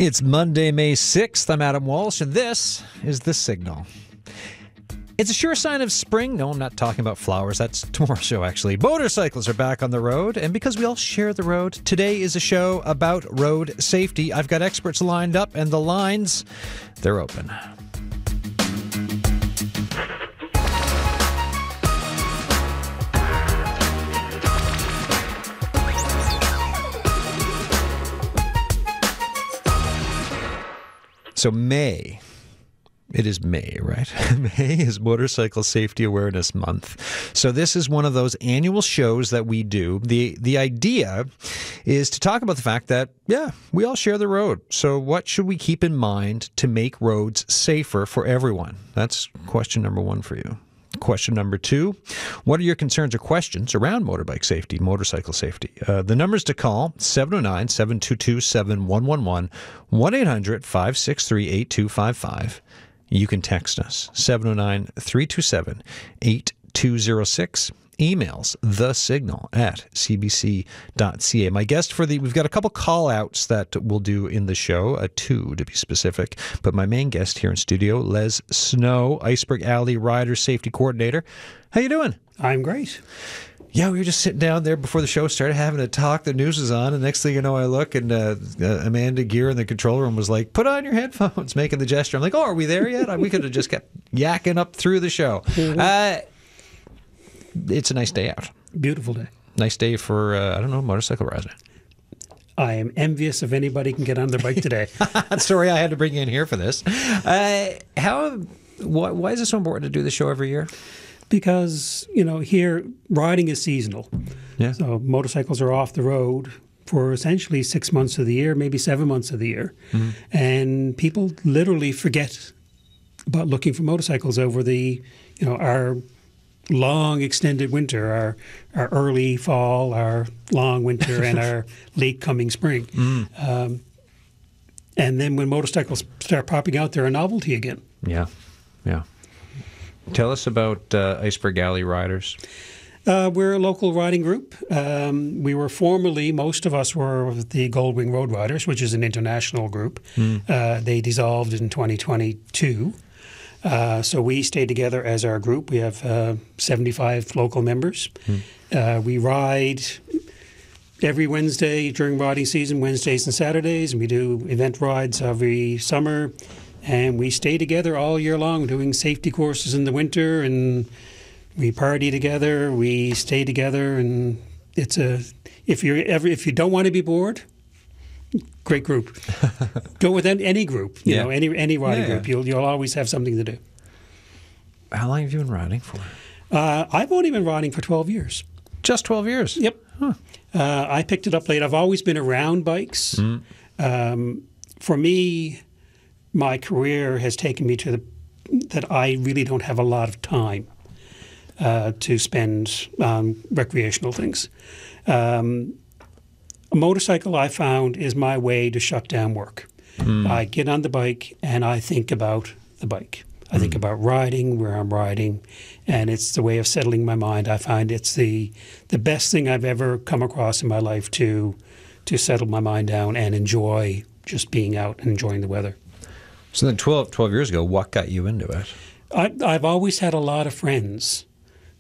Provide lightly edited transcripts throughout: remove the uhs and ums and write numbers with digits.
It's Monday, May 6th. I'm Adam Walsh, and this is The Signal. It's a sure sign of spring. No, I'm not talking about flowers. That's tomorrow's show, actually. Motorcycles are back on the road, and because we all share the road, today is a show about road safety. I've got experts lined up, and the lines, they're open. So May, it is May, right? May is Motorcycle Safety Awareness Month. So this is one of those annual shows that we do. The idea is to talk about the fact that, yeah, we all share the road. So what should we keep in mind to make roads safer for everyone? That's question number one for you. Question number two, what are your concerns or questions around motorbike safety, motorcycle safety? The numbers to call, 709-722-7111, 1-800-563-8255. You can text us, 709-327-8206. Emails, thesignal@cbc.ca. My guest we've got a couple call-outs that we'll do in the show, two to be specific, but my main guest here in studio, Les Snow, Iceberg Alley Rider Safety Coordinator. How you doing? I'm great. Yeah, we were just sitting down there before the show started having a talk. The news was on, and next thing you know, I look, and Amanda Gear in the control room was like, put on your headphones, making the gesture. I'm like, oh, are we there yet? We could have just kept yakking up through the show. Mm-hmm. It's a nice day out. Beautiful day. Nice day for, motorcycle riding. I am envious if anybody can get on their bike today. Sorry, I had to bring you in here for this. Why is it so important to do the show every year? Because, here riding is seasonal. Yeah. So motorcycles are off the road for essentially 6 months of the year, maybe 7 months of the year. Mm-hmm. And people literally forget about looking for motorcycles over our long extended winter, our early fall, our long winter, and our late coming spring. Mm. And then when motorcycles start popping out, they're a novelty again. Yeah. Tell us about Iceberg Alley Riders. We're a local riding group. We were formerly, most of us were the Goldwing Road Riders, which is an international group. Mm. They dissolved in 2022. So we stay together as our group. We have 75 local members. We ride every Wednesday during riding season, Wednesdays and Saturdays, and we do event rides every summer. And we stay together all year long doing safety courses in the winter, and we party together, we stay together, and it's if you don't want to be bored, great group. Go with any group, any riding group. You'll always have something to do. How long have you been riding for? I've only been riding for 12 years. Just 12 years? Yep. Huh. I picked it up late. I've always been around bikes. Mm. For me, my career has taken me to that I really don't have a lot of time to spend on recreational things. A motorcycle, I found, is my way to shut down work. Mm. I get on the bike and I think about the bike. I think about riding, where I'm riding, and it's the way of settling my mind. I find it's the best thing I've ever come across in my life to settle my mind down and enjoy just being out and enjoying the weather. So then 12 years ago, what got you into it? I've always had a lot of friends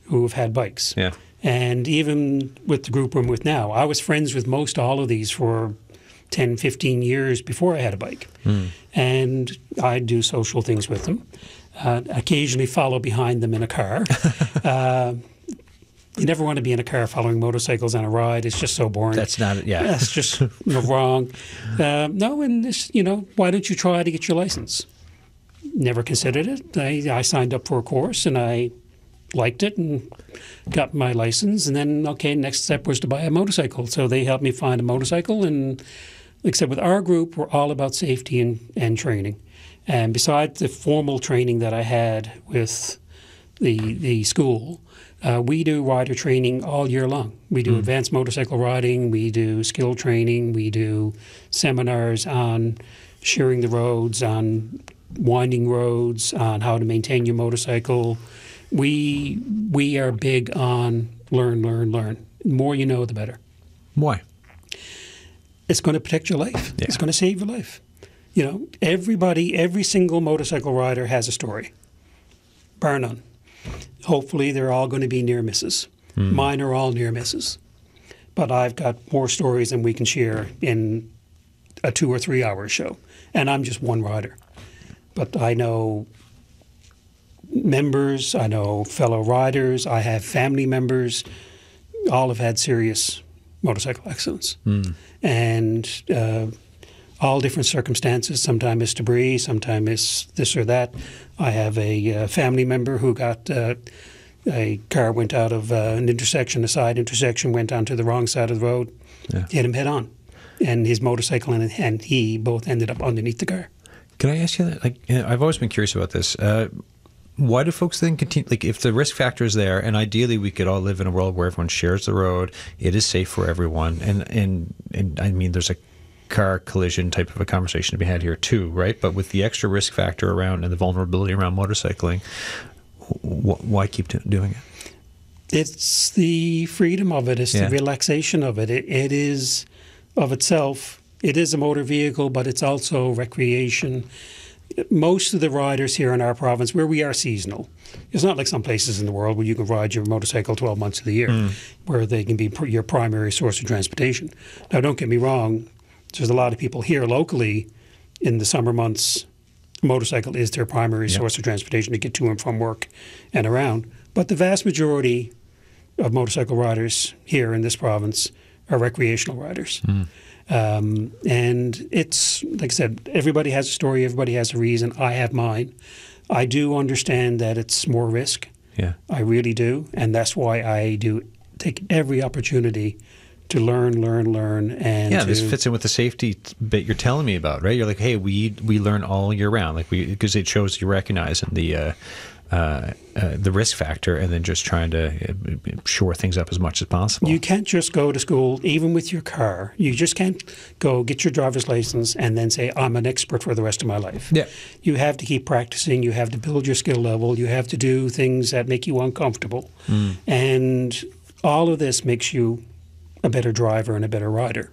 who have had bikes. Yeah. And even with the group I'm with now, I was friends with most all of these for 10, 15 years before I had a bike. Mm. And I'd do social things with them, occasionally follow behind them in a car. You never want to be in a car following motorcycles on a ride. It's just so boring. That's not it, yeah. That's just wrong. No, and this, why don't you try to get your license? Never considered it. I signed up for a course and I liked it and got my license. And then, next step was to buy a motorcycle. So they helped me find a motorcycle. And like I said, with our group, we're all about safety and training. And besides the formal training that I had with the school, we do rider training all year long. We do advanced motorcycle riding, we do skill training, we do seminars on sharing the roads, on winding roads, on how to maintain your motorcycle. We are big on learn. The more you know, the better. Why? It's going to protect your life. Yeah. It's going to save your life. You know, every single motorcycle rider has a story, bar none. Hopefully, they're all going to be near misses. Mine are all near misses. But I've got more stories than we can share in a 2 or 3 hour show. And I'm just one rider. But I know members, I know fellow riders, I have family members, all have had serious motorcycle accidents. And all different circumstances. Sometimes it's debris, sometimes it's this or that. I have a family member who got a car went out of an intersection, a side intersection, went onto the wrong side of the road, hit him head on. And his motorcycle and he both ended up underneath the car. Can I ask you that? Like, I've always been curious about this. Why do folks then continue? Like, if the risk factor is there, and ideally we could all live in a world where everyone shares the road, it is safe for everyone, and I mean, there's a car collision type of a conversation to be had here too, right? But with the extra risk factor around and the vulnerability around motorcycling, why keep doing it? It's the freedom of it. It's the relaxation of it. It is, of itself, it is a motor vehicle, but it's also recreation. Most of the riders here in our province, where we are seasonal, it's not like some places in the world where you can ride your motorcycle 12 months of the year, where they can be your primary source of transportation. Now, don't get me wrong, there's a lot of people here locally in the summer months, motorcycle is their primary source of transportation to get to and from work and around. But the vast majority of motorcycle riders here in this province are recreational riders. And it's, like I said, everybody has a story, everybody has a reason. I have mine. I do understand that it's more risk. Yeah. I really do. And that's why I do take every opportunity to learn. And this fits in with the safety bit you're telling me about, right? You're like, hey, we learn all year round, like because it shows you recognize the risk factor, and then just trying to shore things up as much as possible. You can't just go to school, even with your car. You just can't go get your driver's license and then say, I'm an expert for the rest of my life. Yeah. You have to keep practicing. You have to build your skill level. You have to do things that make you uncomfortable. And all of this makes you a better driver and a better rider.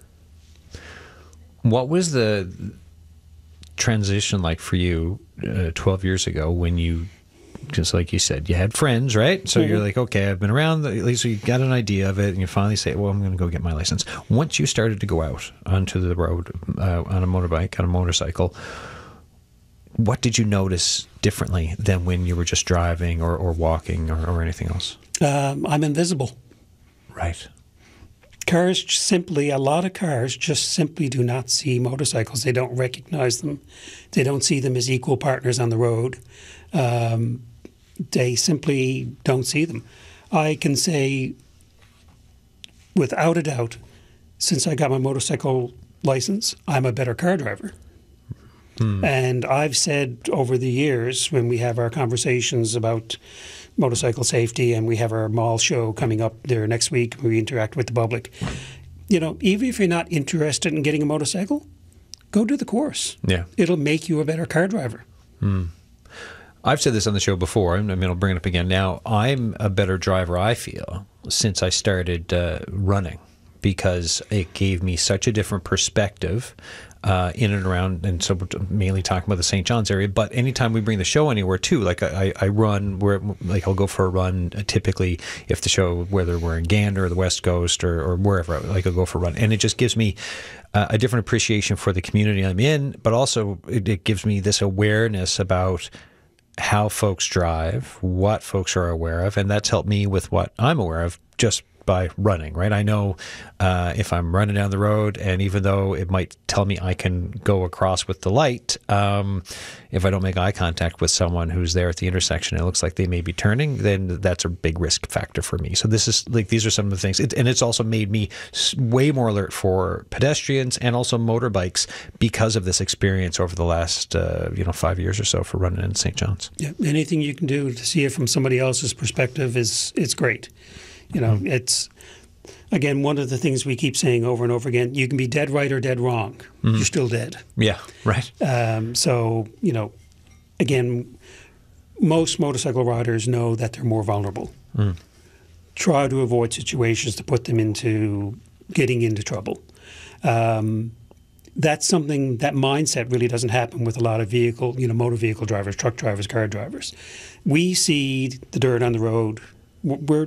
What was the transition like for you 12 years ago when you, just like you said, you had friends, right? So you're like, okay, I've been around, at least you got an idea of it, and you finally say, well, I'm going to go get my license. Once you started to go out onto the road on a motorbike, on a motorcycle, what did you notice differently than when you were just driving or walking or anything else? I'm invisible. Right. A lot of cars just simply do not see motorcycles. They don't recognize them. They don't see them as equal partners on the road. They simply don't see them. I can say, without a doubt, since I got my motorcycle license, I'm a better car driver. And I've said over the years, when we have our conversations about motorcycle safety, and we have our mall show coming up there next week, where we interact with the public, you know, even if you're not interested in getting a motorcycle, go do the course. Yeah. It'll make you a better car driver. I've said this on the show before. I mean, I'll bring it up again now. I'm a better driver, I feel, since I started running, because it gave me such a different perspective in and around, and so we're mainly talking about the St. John's area, but anytime we bring the show anywhere too, like I run, like I'll go for a run typically if the show, whether we're in Gander or the West Coast or wherever, like I'll go for a run, and it just gives me a different appreciation for the community I'm in, but also it gives me this awareness about how folks drive, what folks are aware of, and that's helped me with what I'm aware of just by running, right? I know if I'm running down the road, and even though it might tell me I can go across with the light, if I don't make eye contact with someone who's there at the intersection, it looks like they may be turning, then that's a big risk factor for me. So this is like, these are some of the things, and it's also made me way more alert for pedestrians and also motorbikes because of this experience over the last 5 years or so for running in St. John's. Yeah, anything you can do to see it from somebody else's perspective is great. You know, it's, again, one of the things we keep saying over and over again, you can be dead right or dead wrong. You're still dead. Yeah, right. So, you know, again, most motorcycle riders know that they're more vulnerable. Try to avoid situations to put them into getting into trouble. that's something, that mindset really doesn't happen with a lot of motor vehicle drivers, truck drivers, car drivers. We see the dirt on the road. We're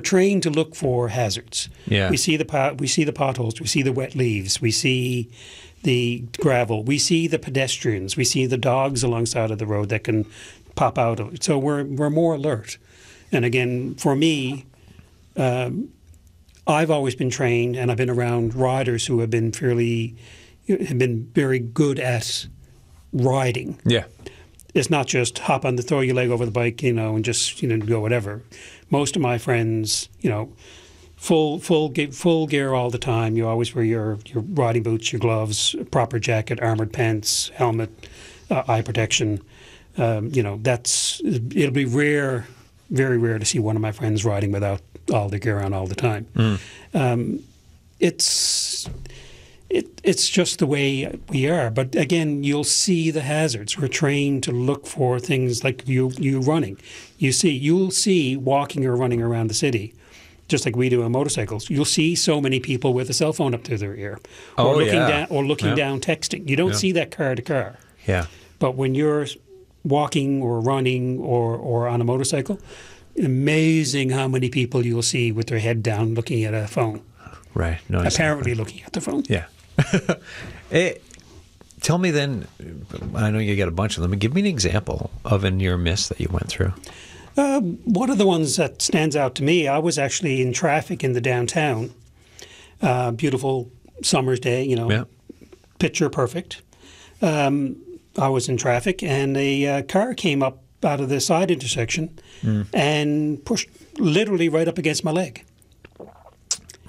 trained to look for hazards. Yeah. We see the potholes. We see the wet leaves. We see the gravel. We see the pedestrians. We see the dogs alongside of the road that can pop out of it. So we're more alert. And again, for me, I've always been trained, and I've been around riders who have been very good at riding. Yeah. It's not just throw your leg over the bike, and just go whatever. Most of my friends, full gear all the time. You always wear your riding boots, your gloves, proper jacket, armored pants, helmet, eye protection. It'll be rare, very rare to see one of my friends riding without all their gear on all the time. It's just the way we are. But again, you'll see the hazards. We're trained to look for things like you running. You'll see walking or running around the city, just like we do on motorcycles. You'll see so many people with a cell phone up to their ear, or looking down texting. You don't see that car to car. Yeah. But when you're walking or running or on a motorcycle, amazing how many people you'll see with their head down looking at a phone. Right. No, apparently looking at the phone. Yeah. Tell me then, I know you got a bunch of them, but give me an example of a near miss that you went through. One of the ones that stands out to me, I was actually in traffic in the downtown. Beautiful summer's day, picture perfect. I was in traffic, and a car came up out of the side intersection and pushed literally right up against my leg.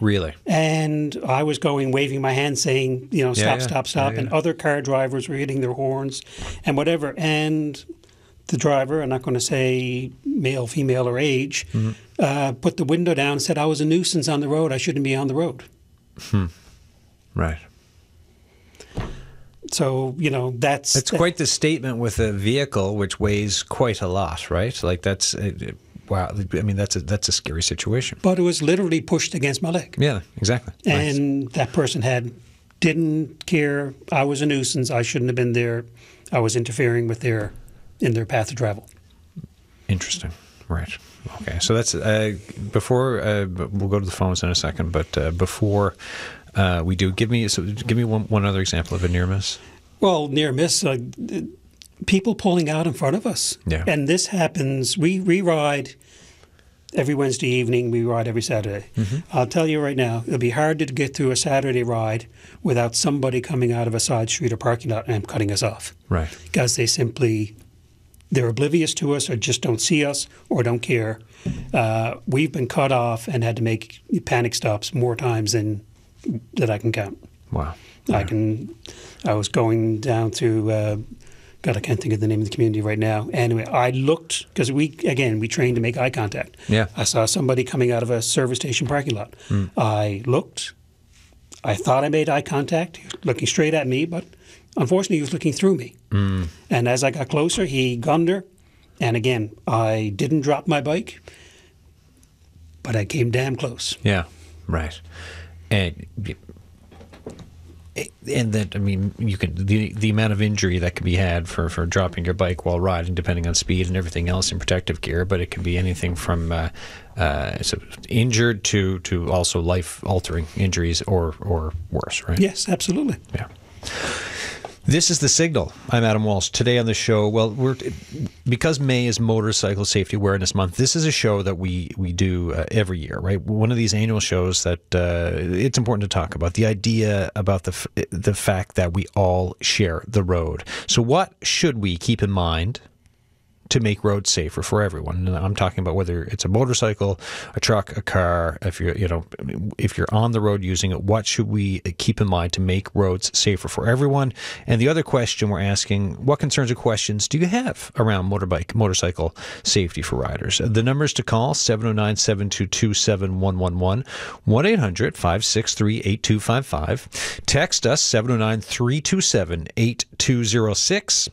Really? And I was waving my hand saying, stop. Yeah. And other car drivers were hitting their horns and whatever. And the driver, I'm not going to say male, female, or age, put the window down and said I was a nuisance on the road. I shouldn't be on the road. Right. So, It's quite the statement with a vehicle which weighs quite a lot, right? Like that's... Wow, I mean that's a scary situation. But it was literally pushed against my leg. Yeah, exactly. And that person didn't care. I was a nuisance. I shouldn't have been there. I was interfering in their path of travel. Interesting. Right. Okay. So that's before we'll go to the phones in a second. But before we do, give me one other example of a near miss. Well, near miss. People pulling out in front of us. Yeah. And this happens. We ride every Wednesday evening. We ride every Saturday. I'll tell you right now, it'll be hard to get through a Saturday ride without somebody coming out of a side street or parking lot and cutting us off. Right. Because they're oblivious to us or just don't see us or don't care. We've been cut off and had to make panic stops more times than that I can count. Wow. I was going down to... God, I can't think of the name of the community right now. Anyway, I looked, because we trained to make eye contact. Yeah. I saw somebody coming out of a service station parking lot. I looked. I thought I made eye contact. He was looking straight at me, but unfortunately he was looking through me. And as I got closer, he gunned her. And again, I didn't drop my bike, but I came damn close. Yeah, right. And that, I mean, you can the amount of injury that could be had for dropping your bike while riding, depending on speed and everything else in protective gear, but it can be anything from injured to also life-altering injuries or worse, right? Yes, absolutely. Yeah. This is The Signal. I'm Adam Walsh. Today on the show, because May is Motorcycle Safety Awareness Month, this is a show that we do every year, right? One of these annual shows that it's important to talk about, the idea about the fact that we all share the road. So what should we keep in mind to make roads safer for everyone? And I'm talking about whether it's a motorcycle, a truck, a car. If you're on the road using it, what should we keep in mind to make roads safer for everyone? And the other question we're asking: what concerns or questions do you have around motorcycle safety for riders? The numbers to call: 709-722-7111, 1-800-563-8255. Text us 709-327-8255. 206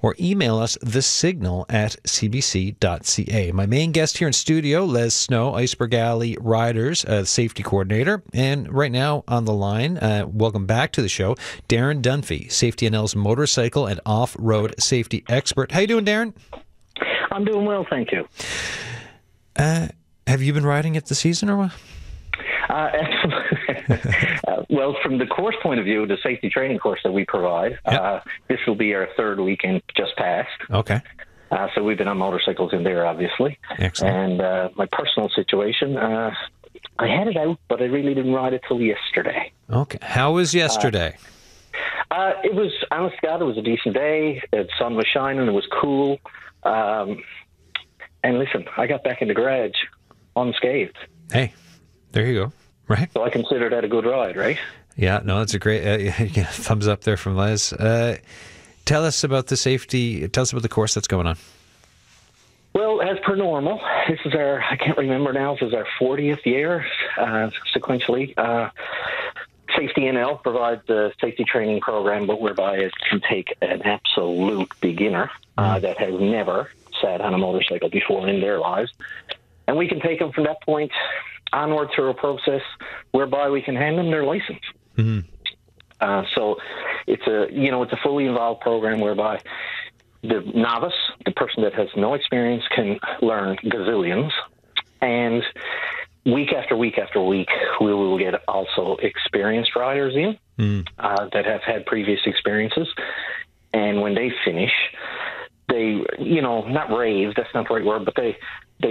or email us thesignal@cbc.ca. My main guest here in studio, Les Snow, Iceberg Alley Riders Safety Coordinator. And right now on the line, welcome back to the show, Darren Dunphy, Safety NL's motorcycle and off-road safety expert. How you doing, Darren? I'm doing well, thank you. Have you been riding it this season or what? Well, from the course point of view, the safety training course that we provide, this will be our third weekend just passed. Okay. So we've been on motorcycles in there, obviously. Excellent. And my personal situation, I had it out, but I really didn't ride it till yesterday. Okay. How was yesterday? It was, honest to God, it was a decent day. The sun was shining. It was cool. And listen, I got back in the garage unscathed. Hey, there you go. Right. So I consider that a good ride, right? Yeah, no, it's a great thumbs up there from Les. Tell us about the safety. Tell us about the course that's going on. Well, as per normal, this is our, I can't remember now, this is our 40th year sequentially. Safety NL provides the safety training program, but whereby it can take an absolute beginner that has never sat on a motorcycle before in their lives. And we can take them from that point onward through a process whereby we can hand them their license. Mm-hmm. So it's a fully involved program whereby the novice, the person that has no experience, can learn gazillions. And week after week after week, we will get also experienced riders in that have had previous experiences. And when they finish, they, not rave, that's not the right word, but they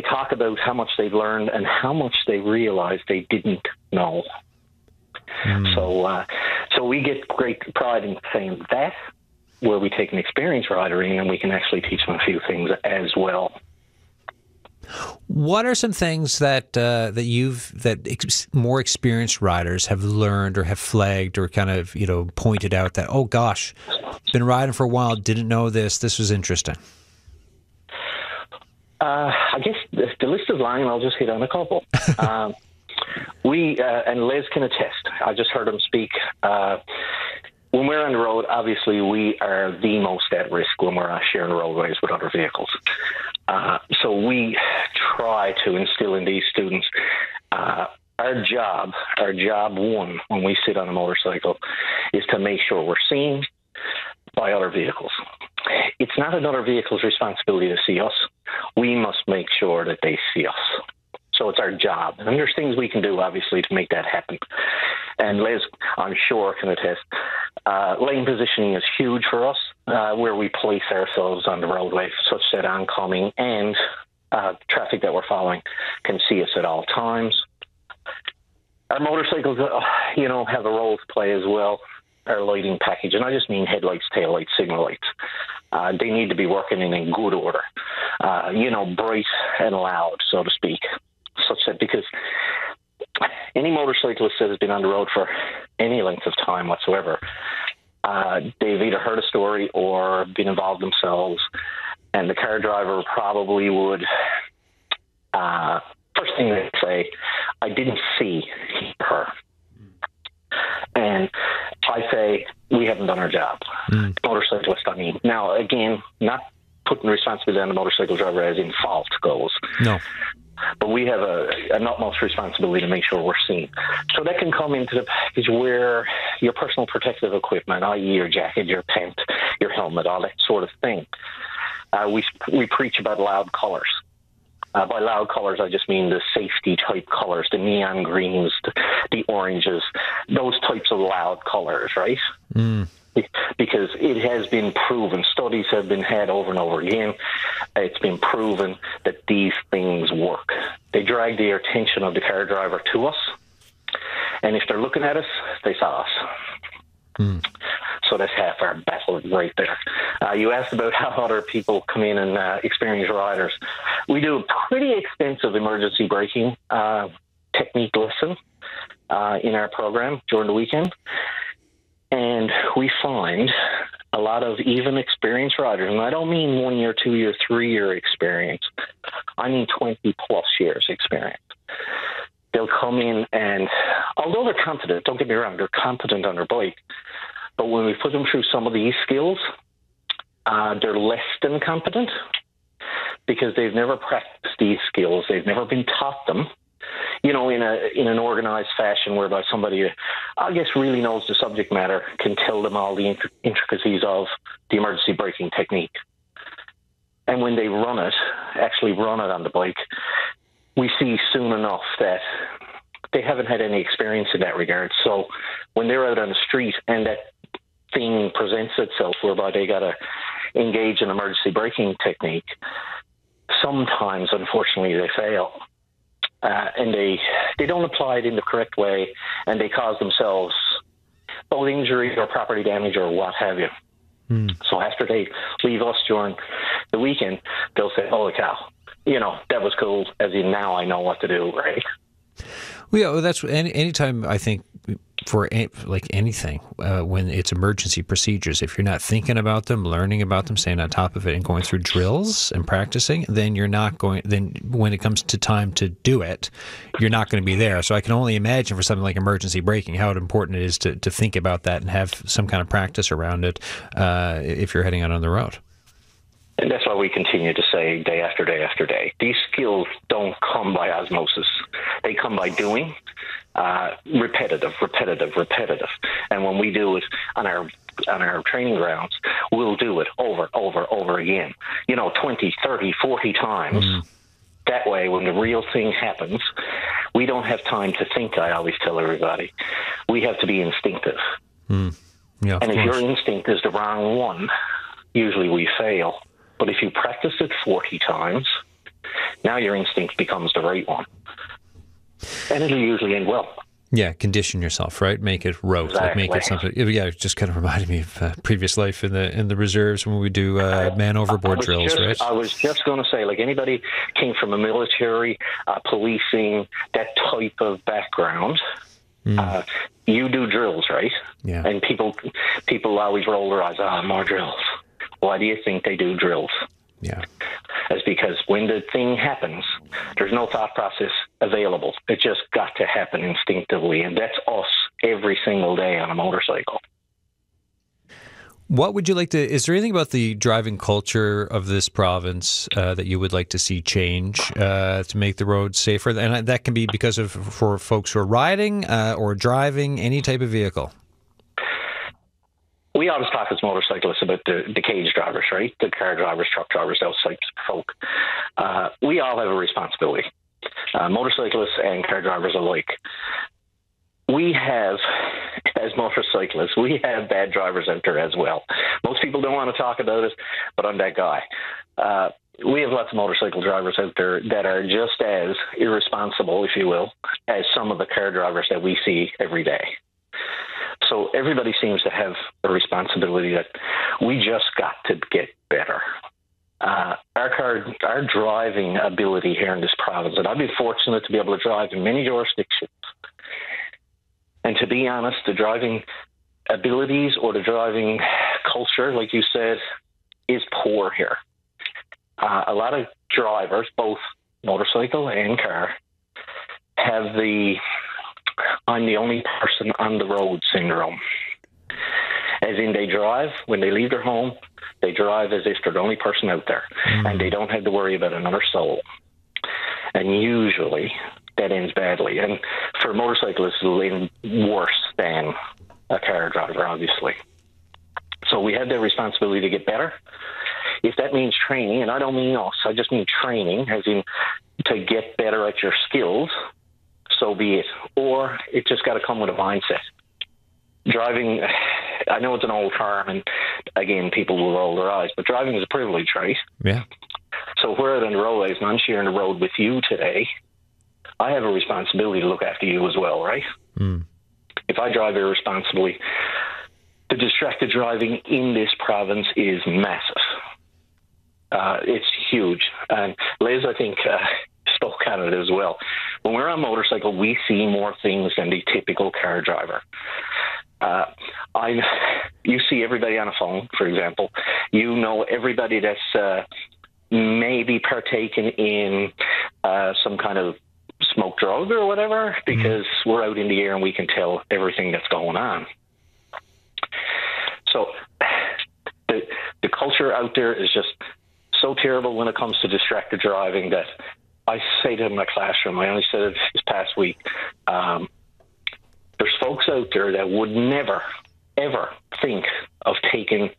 talk about how much they've learned and how much they realized they didn't know. So we get great pride in saying that, where we take an experienced rider in and we can actually teach them a few things as well. What are some things that more experienced riders have learned or have flagged or kind of pointed out that, oh gosh, been riding for a while, didn't know this was interesting? I guess the list is long, and I'll just hit on a couple. We and Les can attest. I just heard him speak. When we're on the road, obviously we are the most at risk when we're sharing roadways with other vehicles. So we try to instill in these students our job one when we sit on a motorcycle is to make sure we're seen by other vehicles. It's not another vehicle's responsibility to see us. We must make sure that they see us. So it's our job. And there's things we can do, obviously, to make that happen. And Les, I'm sure, can attest. Lane positioning is huge for us, where we place ourselves on the roadway such that oncoming and traffic that we're following can see us at all times. Our motorcycles, have a role to play as well. Our lighting package, and I just mean headlights, taillights, signal lights. They need to be working in good order, bright and loud, so to speak, such that because any motorcyclist that has been on the road for any length of time whatsoever, they've either heard a story or been involved themselves, and the car driver probably would, first thing they say, I didn't see her. And I say, we haven't done our job. Motorcyclist, I mean. Now, again, not putting responsibility on the motorcycle driver as in fault goes. No. But we have an utmost responsibility to make sure we're seen. So that can come into the package where your personal protective equipment, i.e. your jacket, your pant, your helmet, all that sort of thing. We preach about loud colors. By loud colors, I just mean the safety type colors, the neon greens, the oranges, those types of loud colors, right? Because it has been proven, studies have been had over and over again, it's been proven that these things work. They drag the attention of the car driver to us, and if they're looking at us, they saw us. So that's half our battle right there. You asked about how other people come in and experience riders. We do a pretty extensive emergency braking technique lesson in our program during the weekend. And we find a lot of even experienced riders, and I don't mean 1 year, 2 year, 3 year experience. I mean 20 plus years experience. They'll come in and, although they're competent, don't get me wrong, they're competent on their bike, But when we put them through some of these skills, they're less than competent because they've never practiced these skills. They've never been taught them, in an organized fashion whereby somebody, I guess, really knows the subject matter, can tell them all the intricacies of the emergency braking technique. And when they actually run it on the bike, we see soon enough that they haven't had any experience in that regard. So when they're out on the street and that thing presents itself whereby they got to engage in emergency braking technique, sometimes, unfortunately, they fail. And they don't apply it in the correct way, and they cause themselves both injury or property damage or what have you. So after they leave us during the weekend, they'll say, holy cow, that was cool, as in now I know what to do, right? Well, yeah, that's anytime I think for anything, when it's emergency procedures, if you're not thinking about them, learning about them, staying on top of it, and going through drills and practicing, then you're not going. Then when it comes to time to do it, you're not going to be there. So I can only imagine for something like emergency braking how important it is to think about that and have some kind of practice around it if you're heading out on the road. And that's why we continue to say day after day after day, these skills don't come by osmosis. They come by doing, repetitive. And when we do it on our training grounds, we'll do it over again, 20, 30, 40 times. That way, when the real thing happens, we don't have time to think, I always tell everybody. We have to be instinctive. Yeah, and if your instinct is the wrong one, usually we fail. But if you practice it 40 times, now your instinct becomes the right one. And it'll usually end well. Yeah, condition yourself, right? Make it rote. Exactly. Make it something. Yeah, it just kind of reminded me of previous life in the reserves when we do man overboard drills, right? I was just going to say, like anybody came from a military, policing, that type of background, you do drills, right? Yeah. And people always roll their eyes, more drills. Why do you think they do drills? Yeah. It's because when the thing happens, there's no thought process available. It just got to happen instinctively, and that's us every single day on a motorcycle. What would you like to, is there anything about the driving culture of this province that you would like to see change to make the roads safer? And that can be for folks who are riding or driving any type of vehicle. We always talk as motorcyclists about the cage drivers, right? The car drivers, truck drivers, those types of folk. We all have a responsibility. Motorcyclists and car drivers alike. We have, as motorcyclists, we have bad drivers out there as well. Most people don't want to talk about it, but I'm that guy. We have lots of motorcycle drivers out there that are just as irresponsible, if you will, as some of the car drivers that we see every day. So everybody seems to have a responsibility that we just got to get better. Our driving ability here in this province, and I've been fortunate to be able to drive in many jurisdictions. And to be honest, the driving abilities or the driving culture, like you said, is poor here. A lot of drivers, both motorcycle and car, have the I'm the only person on the road syndrome. As in, they drive, when they leave their home, they drive as if they're the only person out there, and they don't have to worry about another soul. And usually that ends badly. And for motorcyclists, it'll end worse than a car driver, obviously. So we have the responsibility to get better. If that means training, and I don't mean us, I just mean training, as in to get better at your skills, so be it. Or it just got to come with a mindset. Driving, I know it's an old term, and again, people will roll their eyes, but driving is a privilege, right? Yeah. So where on the roadways, and I'm sharing the road with you today, I have a responsibility to look after you as well, right? If I drive irresponsibly, the distracted driving in this province is massive. It's huge. And Liz, I think, spoke on it as well. When we're on a motorcycle, we see more things than the typical car driver. You see everybody on a phone, for example. You know everybody that's maybe partaking in some kind of smoke drug or whatever, because we're out in the air and we can tell everything that's going on. So the culture out there is just so terrible when it comes to distracted driving that I say to my classroom, I only said it this past week, there's folks out there that would never, ever think of taking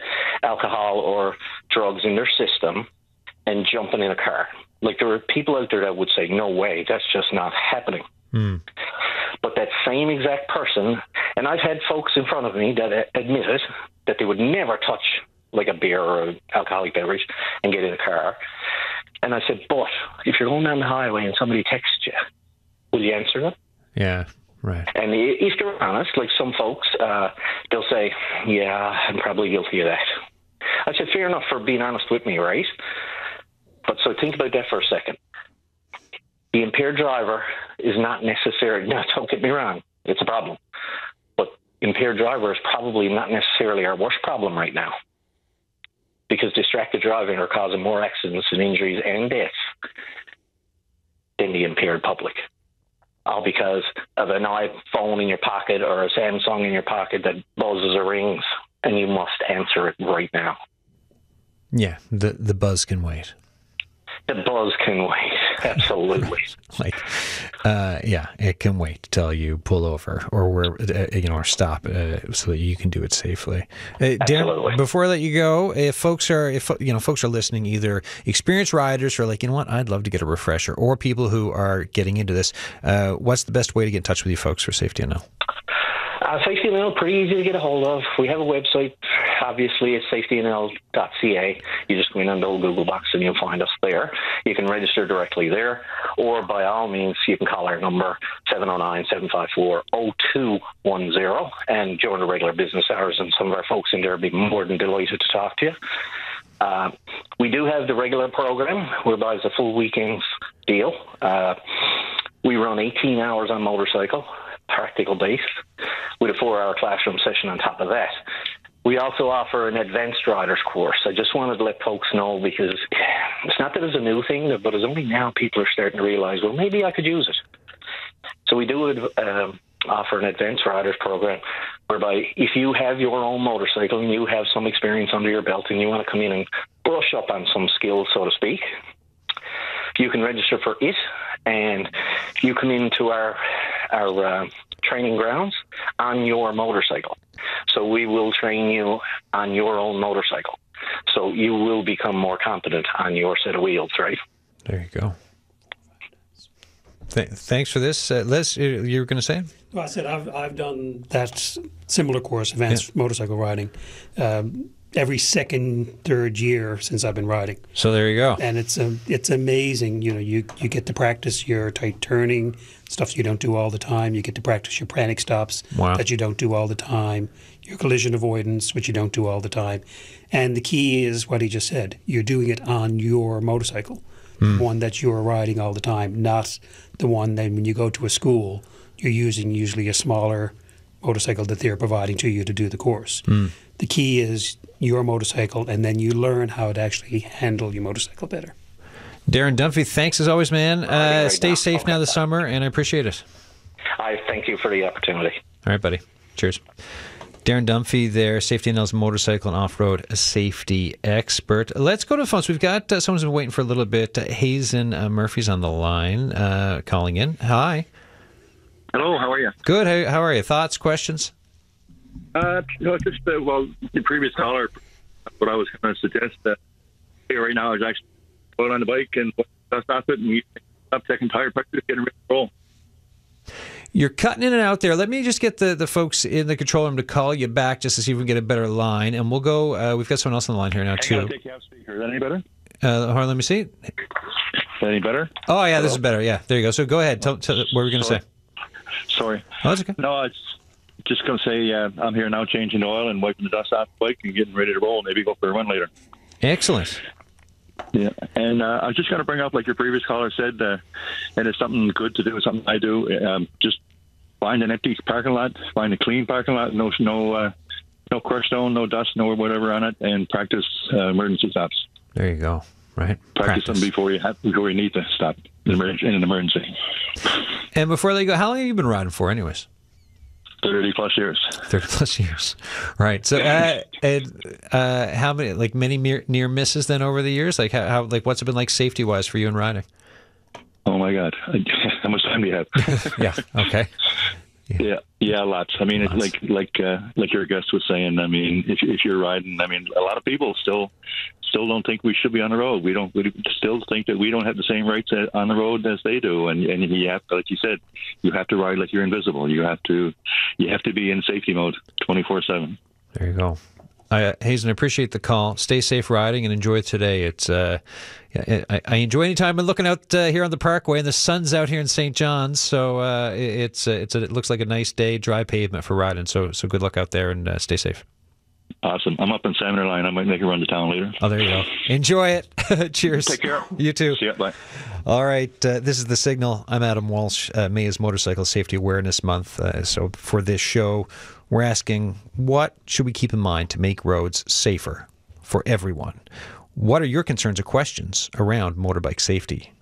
alcohol or drugs in their system and jumping in a car. Like, there are people out there that would say, no way, that's just not happening. But that same exact person, and I've had folks in front of me that admitted that they would never touch like a beer or an alcoholic beverage and get in a car. And I said, but if you're going down the highway and somebody texts you, will you answer them? Yeah, right. And if they're honest, like some folks, they'll say, yeah, I'm probably guilty of that. I said, fair enough for being honest with me, right? But so think about that for a second. The impaired driver is not necessarily, now don't get me wrong, it's a problem. But impaired driver is probably not necessarily our worst problem right now, because distracted driving are causing more accidents and injuries and deaths than the impaired public. All because of an iPhone in your pocket or a Samsung in your pocket that buzzes or rings, and you must answer it right now. Yeah, the buzz can wait. The buzz can wait, absolutely. Yeah, it can wait till you pull over or stop so that you can do it safely. Darren, before I let you go, if folks are listening, either experienced riders or like, you know what, I'd love to get a refresher, or people who are getting into this, what's the best way to get in touch with you folks for Safety NL? Safety NL, pretty easy to get a hold of. We have a website, obviously, it's safetynl.ca. You just go in on the old Google box and you'll find us there. You can register directly there, or by all means, you can call our number, 709-754-0210, and join the regular business hours, and some of our folks in there will be more than delighted to talk to you. We do have the regular program, whereby it's a full weekends deal. We run 18 hours on motorcycle, practical based, with a 4-hour classroom session on top of that. We also offer an advanced riders course. I just wanted to let folks know, because it's not that it's a new thing, but it's only now people are starting to realize, well, maybe I could use it. So we do offer an advanced riders program, whereby if you have your own motorcycle and you have some experience under your belt and you want to come in and brush up on some skills, so to speak, you can register for it, and you come into our training grounds on your motorcycle. So we will train you on your own motorcycle. So you will become more competent on your set of wheels, right? There you go. Thanks for this. Liz, you were going to say? Well, I said I've done that similar course, advanced motorcycle riding, every third year since I've been riding. So there you go. And it's amazing. You get to practice your tight turning, stuff you don't do all the time. You get to practice your panic stops that you don't do all the time, your collision avoidance, which you don't do all the time. And the key is what he just said. You're doing it on your motorcycle, one that you're riding all the time, not the one that when you go to a school, you're using usually a smaller motorcycle that they're providing to you to do the course. The key is your motorcycle, and then you learn how to actually handle your motorcycle better. Darren Dunphy, thanks as always, man. Stay safe now this summer, and I appreciate it. I thank you for the opportunity. All right, buddy. Cheers. Darren Dunphy there, Safety NL's motorcycle and off-road safety expert. Let's go to the phones. We've got someone's been waiting for a little bit. Hazen Murphy's on the line, calling in. Hi. Hello, how are you? Good. How are you? Thoughts, questions? Just the previous caller, what I was going to suggest right now is actually going on the bike and stop it and stop taking tire pressure, getting ready to roll. You're cutting in and out there. Let me just get the folks in the control room to call you back just to see if we can get a better line, and we'll go. We've got someone else on the line here now too. Take you off speaker. Is that any better? Hold on, let me see. Is that any better? Oh yeah, this is better. Yeah, there you go. So go ahead. Tell what were we going to say? Sorry. Oh, that's okay. No, it's just going to say I'm here now changing the oil and wiping the dust off the bike and getting ready to roll. Maybe go for a run later. Excellent. Yeah, and I was just going to bring up, like your previous caller said, and it's something good to do, something I do. Just find an empty parking lot, find a clean parking lot, no crushed stone, no dust, no whatever on it, and practice emergency stops. There you go. Right. Practice them before you need to stop in an emergency. And before they go, how long have you been riding for, anyways? 30 plus years. 30 plus years. Right. So, how many, like many near misses then over the years? Like how what's it been like safety wise for you in riding? Oh my God. How much time do you have? Yeah. Okay. Yeah, lots. I mean, lots. It's like your guest was saying. I mean, if you're riding, I mean, a lot of people still don't think we should be on the road. We still think that we don't have the same rights on the road as they do. And you have, like you said, you have to ride like you're invisible. You have to be in safety mode 24/7. There you go. Hazen, I appreciate the call. Stay safe riding and enjoy today. It's I enjoy any time I'm looking out here on the Parkway, and the sun's out here in St. John's, so it looks like a nice day, dry pavement for riding. So good luck out there and stay safe. Awesome. I'm up in Salmon Line. I might make a run to town later. Oh, there you go. Enjoy it. Cheers. Take care. You too. See ya. Bye. All right. This is The Signal. I'm Adam Walsh. May is Motorcycle Safety Awareness Month. So for this show, we're asking, what should we keep in mind to make roads safer for everyone? What are your concerns or questions around motorbike safety?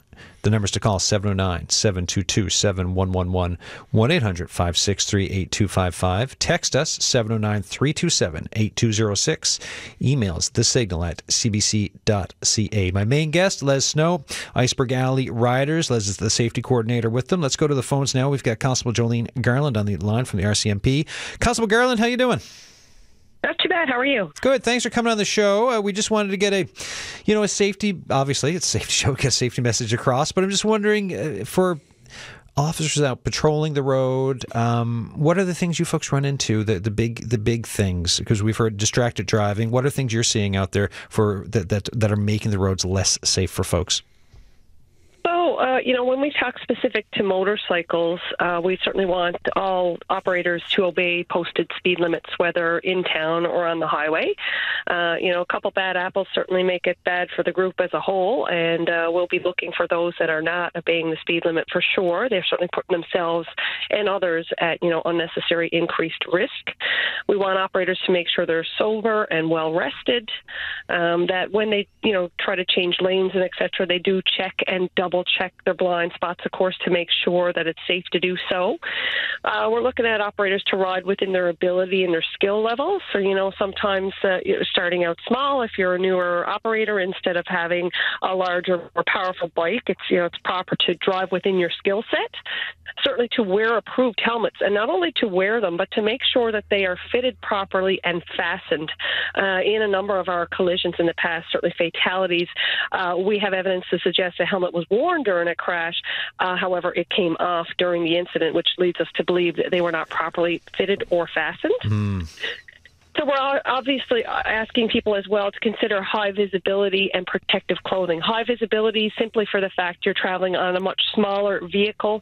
The numbers to call, 709-722-7111, 1-800-563-8255. Text us, 709-327-8206. Emails, thesignal@cbc.ca. My main guest, Les Snow, Iceberg Alley Riders. Les is the safety coordinator with them. Let's go to the phones now. We've got Constable Jolene Garland on the line from the RCMP. Constable Garland, how you doing? Not too bad. How are you? Good. Thanks for coming on the show. We just wanted to get a safety, obviously, it's a safety show, get a safety message across, but I'm just wondering, for officers out patrolling the road, what are the things you folks run into, the big things? Because we've heard distracted driving. What are things you're seeing out there for that are making the roads less safe for folks? So, when we talk specific to motorcycles, we certainly want all operators to obey posted speed limits, whether in town or on the highway. A couple bad apples certainly make it bad for the group as a whole, and we'll be looking for those that are not obeying the speed limit for sure. They're certainly putting themselves and others at, unnecessary increased risk. We want operators to make sure they're sober and well rested, that when they, try to change lanes and et cetera, they do check and double check their blind spots, of course, to make sure that it's safe to do so. We're looking at operators to ride within their ability and their skill level. So, sometimes starting out small, if you're a newer operator, instead of having a larger, more powerful bike, it's proper to drive within your skill set. Certainly to wear approved helmets, and not only to wear them, but to make sure that they are fitted properly and fastened. In a number of our collisions in the past, certainly fatalities, we have evidence to suggest a helmet was worn during a crash. However, it came off during the incident, which leads us to believe that they were not properly fitted or fastened. So we're obviously asking people as well to consider high visibility and protective clothing. High visibility simply for the fact you're traveling on a much smaller vehicle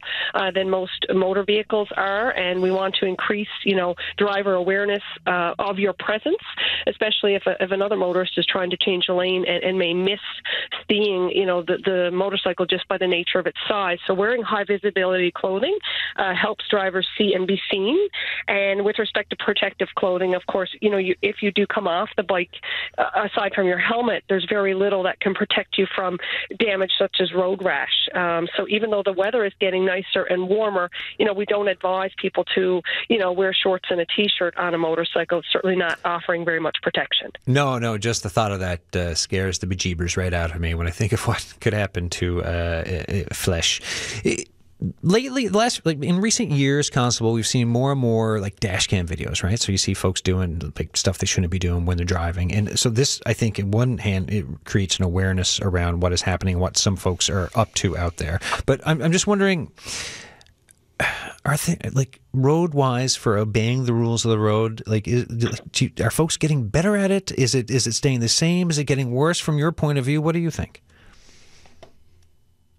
than most motor vehicles are, and we want to increase, driver awareness of your presence, especially if another motorist is trying to change a lane and may miss seeing, the motorcycle just by the nature of its size. So wearing high visibility clothing helps drivers see and be seen. And with respect to protective clothing, of course, if you do come off the bike, aside from your helmet, there's very little that can protect you from damage such as road rash. So even though the weather is getting nicer and warmer, we don't advise people to, wear shorts and a T-shirt on a motorcycle. It's certainly not offering very much protection. No, just the thought of that scares the bejeebers right out of me when I think of what could happen to flesh. Lately, in recent years, Constable, we've seen more and more dash cam videos, right? So you see folks doing stuff they shouldn't be doing when they're driving, and so this, I think, in one hand, it creates an awareness around what is happening, what some folks are up to out there. But I'm just wondering, are they road wise for obeying the rules of the road? Are folks getting better at it? Is it staying the same? Is it getting worse from your point of view? What do you think?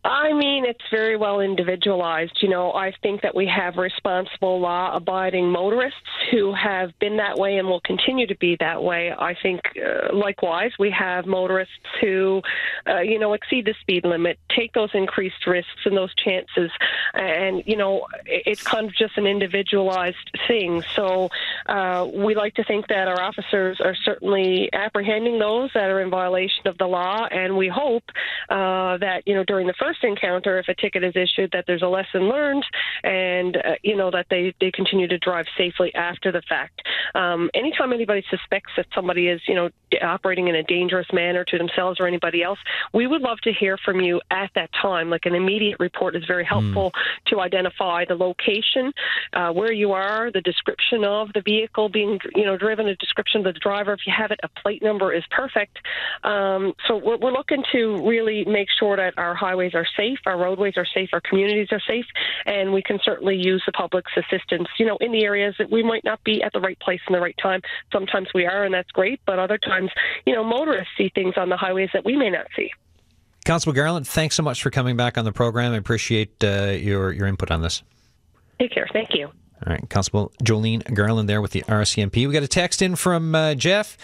I mean, it's very well individualized. I think that we have responsible, law-abiding motorists who have been that way and will continue to be that way. I think, likewise, we have motorists who, exceed the speed limit, take those increased risks and those chances. And, it's kind of just an individualized thing. So we like to think that our officers are certainly apprehending those that are in violation of the law. And we hope that, during the first first encounter, if a ticket is issued, that there's a lesson learned, and that they continue to drive safely after the fact. Anytime anybody suspects that somebody is operating in a dangerous manner to themselves or anybody else, we would love to hear from you at that time. Like an immediate report is very helpful to identify the location, where you are, the description of the vehicle being driven, a description of the driver. If you have it, a plate number is perfect. So we're looking to really make sure that our highways are safe, our roadways are safe, our communities are safe, and we can certainly use the public's assistance, in the areas that we might not be at the right place in the right time. Sometimes we are, and that's great, but other times, motorists see things on the highways that we may not see. Constable Garland, thanks so much for coming back on the program. I appreciate your input on this. Take care. Thank you. All right, Constable Jolene Garland there with the RCMP. We got a text in from Jeff.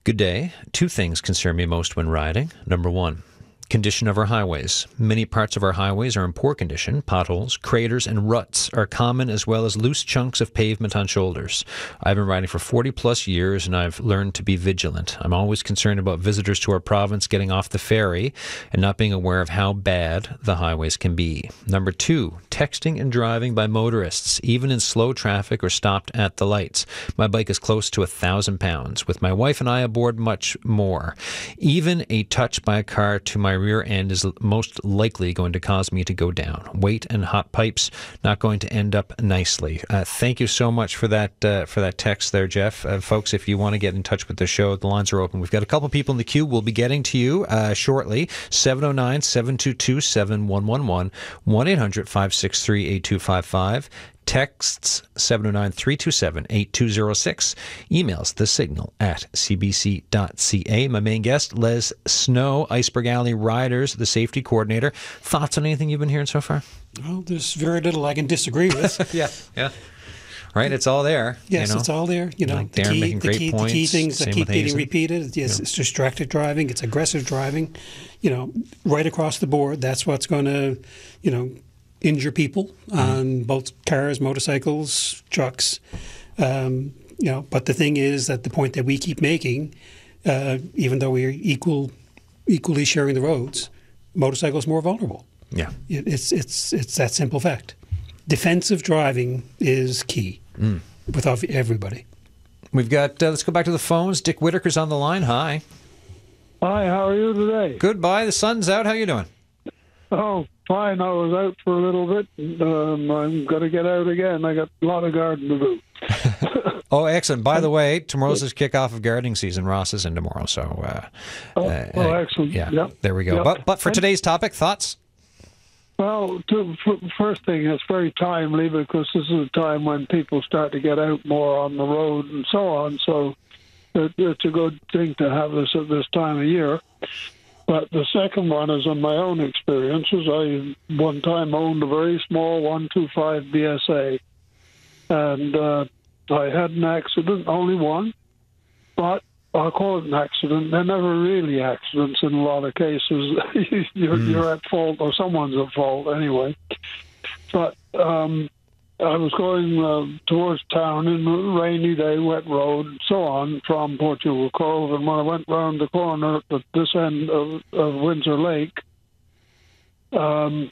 Good day. 2 things concern me most when riding. Number 1, condition of our highways. Many parts of our highways are in poor condition. Potholes, craters, and ruts are common, as well as loose chunks of pavement on shoulders. I've been riding for 40-plus years, and I've learned to be vigilant. I'm always concerned about visitors to our province getting off the ferry and not being aware of how bad the highways can be. Number 2, texting and driving by motorists, even in slow traffic or stopped at the lights. My bike is close to 1,000 pounds. With my wife and I aboard, much more. Even a touch by a car to my rear end is most likely going to cause me to go down. Weight and hot pipes not going to end up nicely. Thank you so much for that text there, Jeff. Folks, if you want to get in touch with the show, the lines are open. We've got a couple people in the queue. We'll be getting to you shortly. 709-722-7111, 1-800-563-8255. Texts 709-327-8206. Emails thesignal@cbc.ca. My main guest, Les Snow, Iceberg Alley Riders, the safety coordinator. Thoughts on anything you've been hearing so far? Well, there's very little I can disagree with. Yeah. Right, it's all there. Yes, it's all there. Like Darren making great points. The key things that keep getting repeated. Yes, Yeah. It's distracted driving. It's aggressive driving. Right across the board. That's what's going to, injure people on both cars, motorcycles, trucks. But the thing is that the point that we keep making, even though we are equally sharing the roads, motorcycles more vulnerable. Yeah, it's that simple fact. Defensive driving is key with everybody. We've got. Let's go back to the phones. Dick Whitaker's on the line. Hi. Hi, how are you today? Goodbye. The sun's out. How you doing? Oh, fine. I was out for a little bit. I'm going to get out again. I got a lot of garden to do. Oh, excellent. By the way, tomorrow's the kickoff of gardening season. Ross is in tomorrow. So, excellent. Yeah, yep. There we go. Yep. But for today's topic, thoughts? Well, first thing, it's very timely because this is a time when people start to get out more on the road and so on. So it's a good thing to have this at this time of year. But the second one is on my own experiences. I one time owned a very small 125 BSA, and I had an accident, only one, but I'll call it an accident. They're never really accidents in a lot of cases. You're at fault, or someone's at fault anyway. But I was going towards town in a rainy day, wet road, and so on, from Portugal Cove. And when I went round the corner at this end of Windsor Lake, I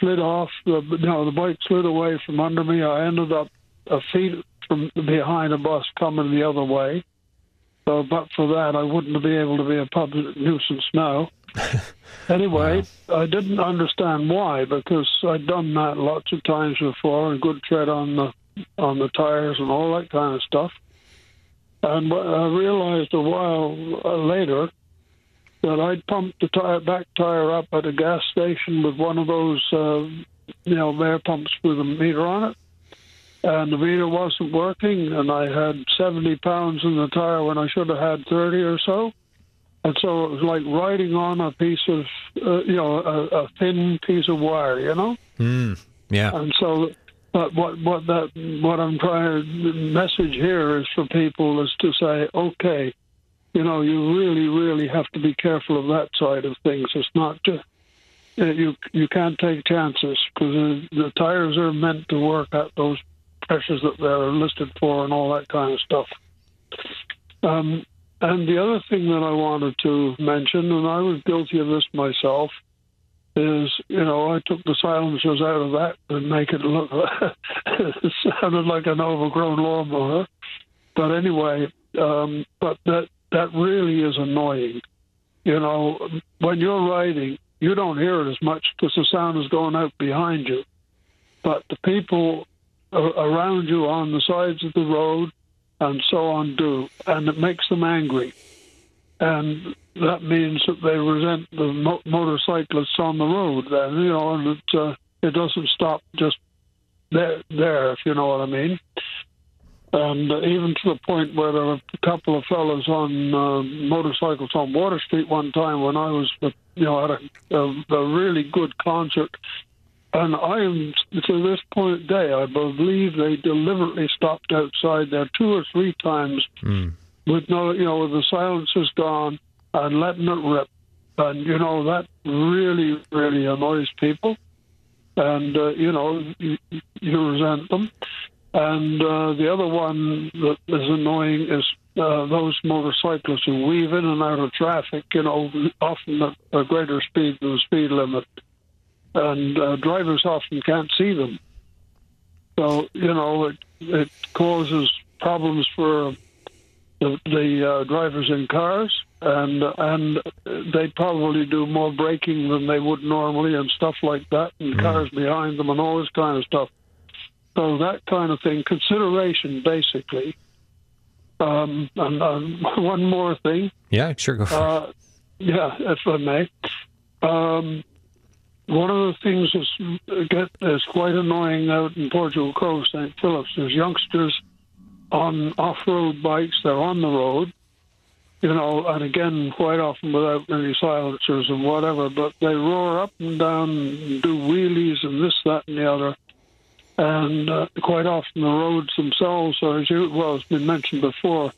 slid off. The bike slid away from under me. I ended up a feet from behind a bus coming the other way. So, but for that, I wouldn't be able to be a public nuisance now. Anyway, wow. I didn't understand why, because I'd done that lots of times before, a good tread on the tires and all that kind of stuff. And I realized a while later that I'd pumped the back tire up at a gas station with one of those, air pumps with a meter on it. And the meter wasn't working, and I had 70 pounds in the tire when I should have had 30 or so. And so it was like riding on a piece of, a thin piece of wire, Yeah. And so, but what I'm trying to message here is for people is to say, okay, you really, really have to be careful of that side of things. It's not just, you can't take chances, because the tires are meant to work at those pressures that they're listed for and all that kind of stuff. And the other thing that I wanted to mention, and I was guilty of this myself, is, I took the silencers out of that and make it look, it sounded like an overgrown lawnmower. But anyway, but that really is annoying. When you're riding, you don't hear it as much because the sound is going out behind you. But the people around you on the sides of the road and so on do, and it makes them angry. And that means that they resent the motorcyclists on the road then, and it doesn't stop just there, if you know what I mean. And even to the point where there were a couple of fellas on motorcycles on Water Street one time when I was, at a really good concert. And I am, to this point today, I believe they deliberately stopped outside there 2 or 3 times with with the silencers gone and letting it rip. And, that really, really annoys people. And, you resent them. And the other one that is annoying is those motorcyclists who weave in and out of traffic, often at a greater speed than the speed limit. And drivers often can't see them. So, it causes problems for the drivers in cars, and they probably do more braking than they would normally and stuff like that, and cars behind them and all this kind of stuff. So that kind of thing, consideration, basically. And one more thing. Yeah, sure, go for it. Yeah, if I may. One of the things that's quite annoying out in Portugal Cove, St. Philip's, there's youngsters on off-road bikes. They're on the road, and again, quite often without any silencers and whatever, but they roar up and down and do wheelies and this, that, and the other. And quite often the roads themselves, it's been mentioned before,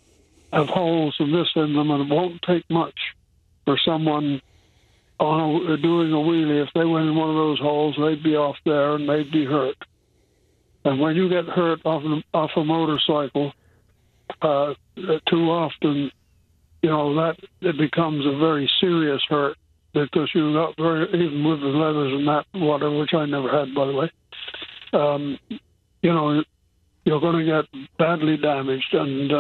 have holes and this in them, and it won't take much for someone doing a wheelie. If they went in one of those holes, they'd be off there and they'd be hurt. And when you get hurt off a motorcycle, too often, that it becomes a very serious hurt because you got even with the leathers and that, whatever, which I never had, by the way. You're going to get badly damaged, and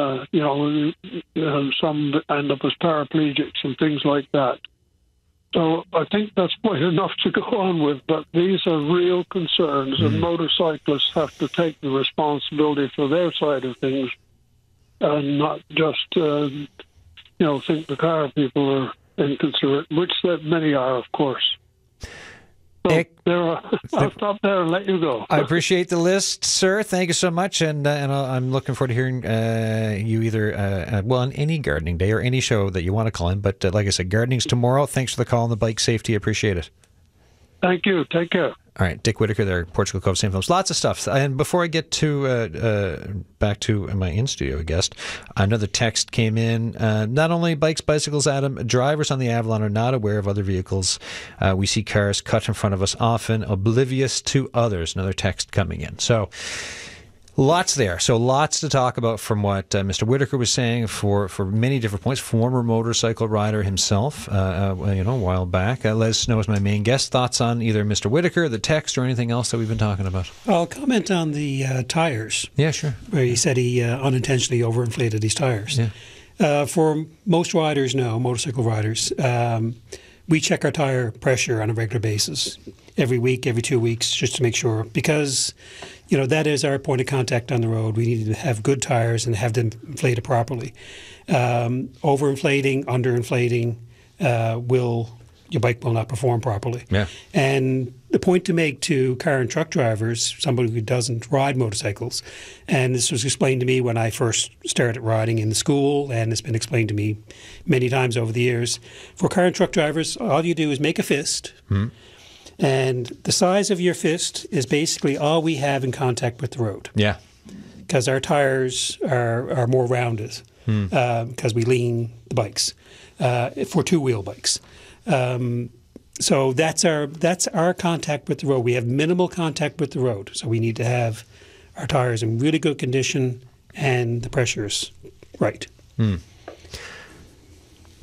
some end up as paraplegics and things like that. So I think that's quite enough to go on with, but these are real concerns, and motorcyclists have to take the responsibility for their side of things and not just, think the car people are inconsiderate, which many are, of course. So I'll stop there and let you go. I appreciate the list, sir. Thank you so much, and I'm looking forward to hearing you either on any gardening day or any show that you want to call in. But like I said, gardening's tomorrow. Thanks for the call on the bike safety. Appreciate it. Thank you. Take care. All right, Dick Whitaker there, Portugal Cove, St. Philip's. Lots of stuff. And before I get to back to my in-studio guest, another text came in. Not only bikes, bicycles, Adam, drivers on the Avalon are not aware of other vehicles. We see cars cut in front of us often, oblivious to others. Another text coming in. So lots there. So lots to talk about from what Mr. Whitaker was saying for many different points. Former motorcycle rider himself, a while back. Les Snow is my main guest. Thoughts on either Mr. Whitaker, the text, or anything else that we've been talking about? I'll comment on the tires. Yeah, sure. Where he said he unintentionally overinflated his tires. Yeah. For most riders now, motorcycle riders, we check our tire pressure on a regular basis, every week, every 2 weeks, just to make sure, because that is our point of contact on the road. We need to have good tires and have them inflated properly. Overinflating, underinflating, your bike will not perform properly. Yeah. And the point to make to car and truck drivers, somebody who doesn't ride motorcycles, and this was explained to me when I first started riding in the school, and it's been explained to me many times over the years. For car and truck drivers, all you do is make a fist. And the size of your fist is basically all we have in contact with the road. Yeah. Because our tires are more rounded because we lean the bikes for two-wheel bikes. So that's our contact with the road. We have minimal contact with the road. So we need to have our tires in really good condition and the pressure's right.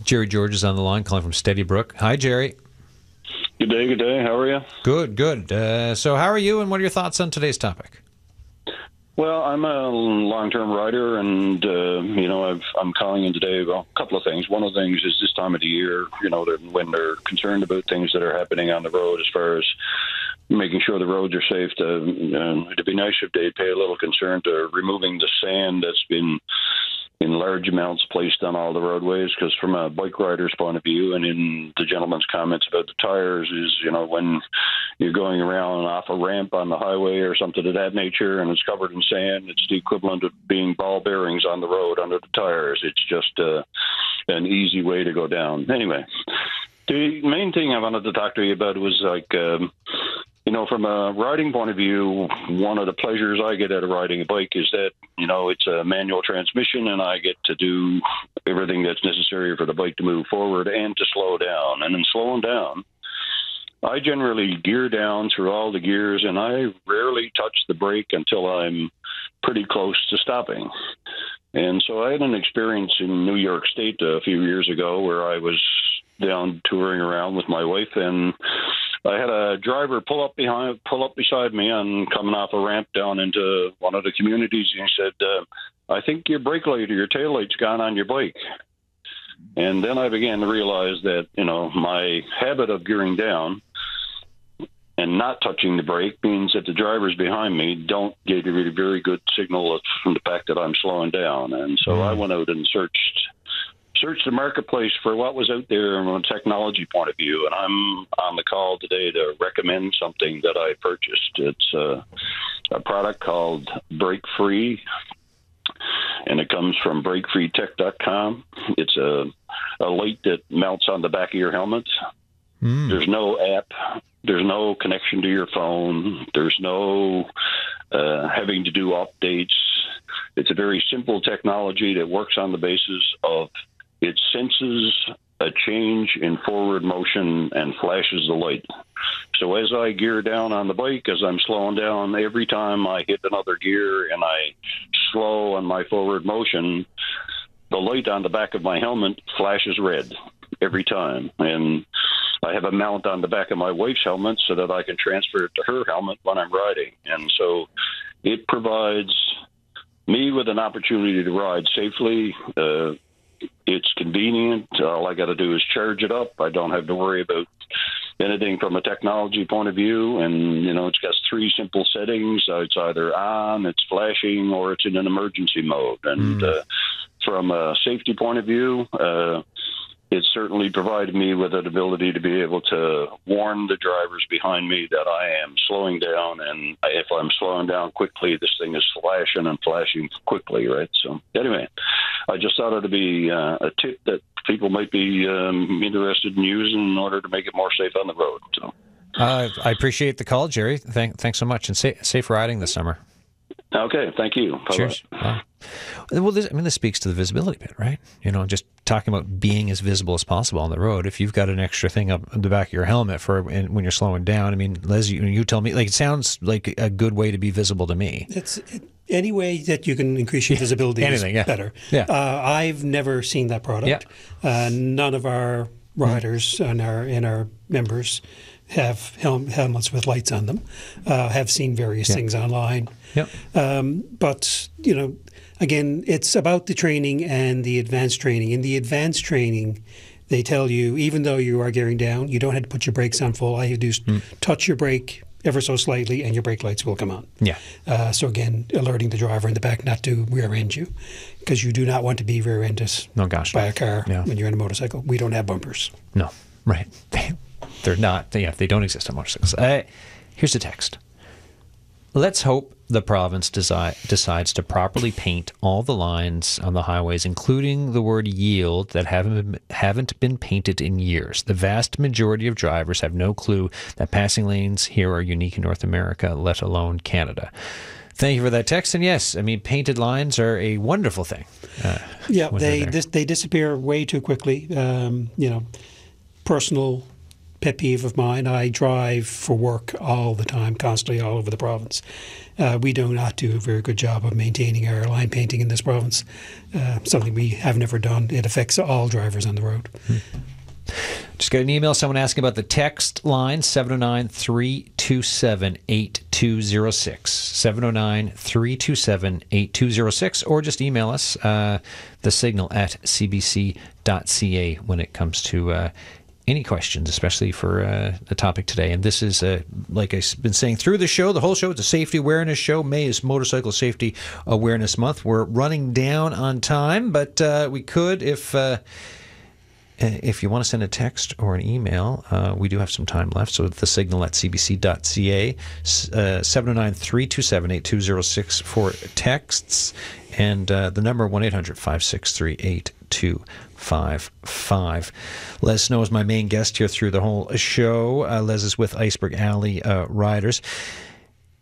Jerry George is on the line calling from Steady Brook. Hi, Jerry. Good day, good day. How are you? Good, good. So how are you, and what are your thoughts on today's topic? Well, I'm a long-term rider, and, I'm calling in today about a couple of things. One of the things is this time of the year, when they're concerned about things that are happening on the road as far as making sure the roads are safe. It'd be nice if they'd pay a little concern to removing the sand that's been in large amounts placed on all the roadways, because from a bike rider's point of view, and in the gentleman's comments about the tires, is, when you're going around off a ramp on the highway or something of that nature and it's covered in sand, it's the equivalent of being ball bearings on the road under the tires. It's just an easy way to go down. Anyway, the main thing I wanted to talk to you about was from a riding point of view, one of the pleasures I get out of riding a bike is that, it's a manual transmission, and I get to do everything that's necessary for the bike to move forward and to slow down. And in slowing down, I generally gear down through all the gears, and I rarely touch the brake until I'm pretty close to stopping. And so I had an experience in New York State a few years ago where I was down touring around with my wife, and I had a driver pull up beside me and coming off a ramp down into one of the communities, and he said, I think your brake light or your tail light's gone on your bike. And then I began to realize that, my habit of gearing down and not touching the brake means that the drivers behind me don't get a really very good signal from the fact that I'm slowing down. And so I went out and searched the marketplace for what was out there from a technology point of view, and I'm on the call today to recommend something that I purchased. It's a product called Brake Free, and it comes from BrakeFreeTech.com. It's a light that mounts on the back of your helmet. There's no app. There's no connection to your phone. There's no having to do updates. It's a very simple technology that works on the basis of it senses a change in forward motion and flashes the light. So as I gear down on the bike, as I'm slowing down, every time I hit another gear and I slow on my forward motion, the light on the back of my helmet flashes red every time. And I have a mount on the back of my wife's helmet so that I can transfer it to her helmet when I'm riding. And so it provides me with an opportunity to ride safely. It's convenient. All I got to do is charge it up. I don't have to worry about anything from a technology point of view. And, it's got 3 simple settings. It's either on, it's flashing, or it's in an emergency mode. And from a safety point of view, it certainly provided me with an ability to be able to warn the drivers behind me that I am slowing down, and if I'm slowing down quickly, this thing is flashing quickly, right? So anyway, I just thought it would be a tip that people might be interested in using in order to make it more safe on the road. So I appreciate the call, Jerry. Thanks so much, and safe riding this summer. Okay, thank you. Bye-bye. Cheers. Well, this speaks to the visibility bit, right? Just talking about being as visible as possible on the road. If you've got an extra thing up the back of your helmet when you're slowing down, Les, you tell me, it sounds like a good way to be visible to me. Any way that you can increase your visibility is better. Yeah. I've never seen that product. Yeah. None of our riders and our members have helmets with lights on them. Have seen various things online. Yep. But again, it's about the training and the advanced training. In the advanced training, they tell you, even though you are gearing down, you don't have to put your brakes on full. All you do is touch your brake ever so slightly, and your brake lights will come on. Yeah. So again, alerting the driver in the back not to rear-end you, because you do not want to be rear-ended by a car when you're in a motorcycle. We don't have bumpers. No, right. They're not. They don't exist on motorcycles. Here's a text. Let's hope the province decides to properly paint all the lines on the highways, including the word yield, that haven't been painted in years. The vast majority of drivers have no clue that passing lanes here are unique in North America, let alone Canada. Thank you for that text. And yes, painted lines are a wonderful thing. They disappear way too quickly. Personal pet peeve of mine. I drive for work all the time, constantly all over the province. We do not do a very good job of maintaining our line painting in this province. Something we have never done. It affects all drivers on the road. Just got an email, someone asking about the text line, 709-327-8206. 709-327-8206, or just email us, the signal at cbc.ca when it comes to any questions, especially for the topic today. And this is, like I've been saying through the show, the whole show, it's a safety awareness show. May is Motorcycle Safety Awareness Month. We're running down on time, but we could, if you want to send a text or an email, we do have some time left. So the signal at cbc.ca, 709-327-8206 for texts, and the number 1-800-563-8255. Les Snow is my main guest here through the whole show. Les is with Iceberg Alley Riders.